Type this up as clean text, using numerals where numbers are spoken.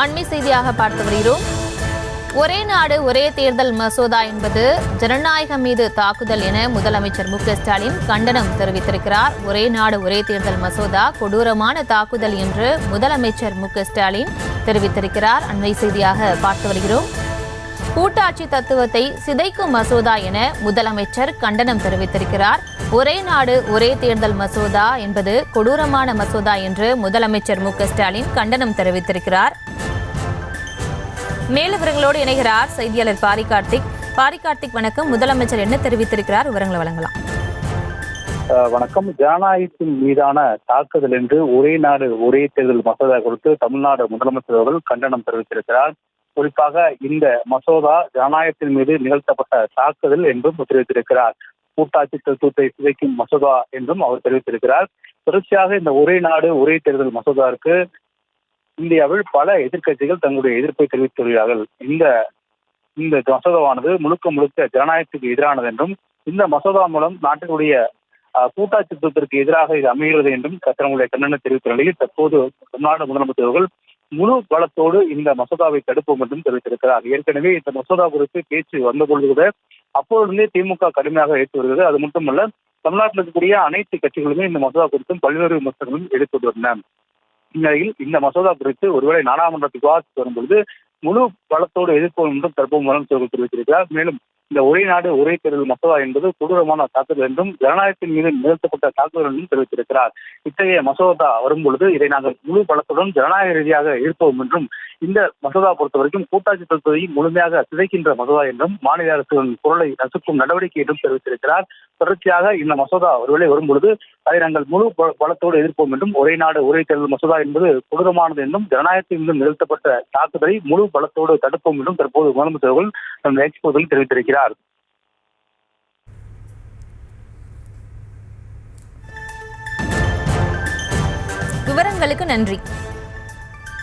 அண்மை செய்தியாக பார்த்து வருகிறோம். ஒரே நாடு ஒரே தேர்தல் மசோதா என்பது ஜனநாயகம் மீது தாக்குதல் என முதலமைச்சர் மு.க.ஸ்டாலின் கண்டனம் தெரிவித்திருக்கிறார். ஒரே நாடு ஒரே தேர்தல் மசோதா கொடூரமான தாக்குதல் என்று முதலமைச்சர் மு.க.ஸ்டாலின் தெரிவித்திருக்கிறார். அண்மை செய்தியாக பார்த்து வருகிறோம். கூட்டாட்சி தத்துவத்தை சிதைக்கும் மசோதா என முதலமைச்சர் கண்டனம் தெரிவித்திருக்கிறார். ஒரே நாடு ஒரே தேர்தல் மசோதா என்பது கொடூரமான மசோதா என்று முதலமைச்சர் மு.க.ஸ்டாலின் கண்டனம் தெரிவித்திருக்கிறார். மேலும் விவரங்களோடு இணைகிறார் செய்தியாளர் பாரி கார்த்திக். பாரி கார்த்திக், வணக்கம். முதலமைச்சர் என்ன தெரிவித்திருக்கிறார், விவரங்களை வழங்கலாம். வணக்கம். ஜனநாயகத்தின் மீதான தாக்குதல் என்று ஒரே நாடு ஒரே தேர்தல் மசோதா குறித்து தமிழ்நாடு முதலமைச்சர் அவர்கள் கண்டனம் தெரிவித்திருக்கிறார். குறிப்பாக இந்த மசோதா ஜனநாயகத்தின் மீது நிகழ்த்தப்பட்ட தாக்குதல் என்றும் தெரிவித்திருக்கிறார். கூட்டாட்சி தத்துவத்தை சிதைக்கும் மசோதா என்றும் அவர் தெரிவித்திருக்கிறார். தொடர்ச்சியாக இந்த ஒரே நாடு ஒரே தேர்தல் மசோதாவிற்கு இந்தியாவில் பல எதிர்க்கட்சிகள் தங்களுடைய எதிர்ப்பை தெரிவித்து வருகிறார்கள். இந்த மசோதாவானது முழுக்க ஜனநாயகத்துக்கு எதிரானது என்றும், இந்த மசோதா மூலம் நாட்டினுடைய கூட்டாட்சி தத்துவத்திற்கு எதிராக இது அமைகிறது என்றும் தங்களுடைய கண்டனம் தெரிவித்த நிலையில் தற்போது தமிழ்நாடு முதலமைச்சர் அவர்கள் முழு பலத்தோடு இந்த மசோதாவை தடுப்போம் என்றும் தெரிவித்திருக்கிறார். ஏற்கனவே இந்த மசோதா குறித்து பேச்சு வந்தபொழுது கூட அப்பொழுதே திமுக கடுமையாக எடுத்து வருகிறது. அது மட்டுமல்ல, தமிழ்நாட்டில் இருக்கக்கூடிய அனைத்து கட்சிகளுமே இந்த மசோதா குறித்தும் பல்வேறு விமர்சனங்களும் எடுத்து வந்தன. இந்நிலையில் இந்த மசோதா குறித்து ஒருவேளை நாடாளுமன்றத்தில் விவாதித்து வரும்பொழுது முழு பலத்தோடு எதிர்ப்போம் என்றும் தற்போது முதலமைச்சர் தெரிவித்திருக்கிறார். மேலும் இந்த ஒரே நாடு ஒரே தேர்தல் மசோதா என்பது கொடூரமான தாக்குதல் என்றும் ஜனநாயகத்தின் மீது நிகழ்த்தப்பட்ட தாக்குதல் என்றும் தெரிவித்திருக்கிறார். இத்தகைய மசோதா வரும்பொழுது இதை நாங்கள் முழு பலத்துடன் ஜனநாயக ரீதியாக எதிர்ப்போம் என்றும், இந்த மசோதா பொறுத்தவரைக்கும் கூட்டாட்சி தத்துவத்தை முழுமையாக சிதைக்கின்ற மசோதா என்றும், மாநில அரசின் குரலை நசுக்கும் நடவடிக்கை என்றும் தெரிவித்திருக்கிறார். தொடர்ச்சியாக இந்த மசோதா ஒருவேளை வரும்பொழுது அதை நாங்கள் முழு பலத்தோடு எதிர்ப்போம் என்றும், ஒரே நாடு ஒரே தேர்தல் மசோதா என்பது கொடூரமானது என்றும், ஜனநாயகத்தின் மீது நிகழ்த்தப்பட்ட தாக்குதலை முழு பலத்தோடு தடுப்போம் என்றும் தற்போது முதலமைச்சர் அவர்கள் தனது எக்ஸ்போஸில் தெரிவித்திருக்கிறார். விவரங்களுக்கு நன்றி.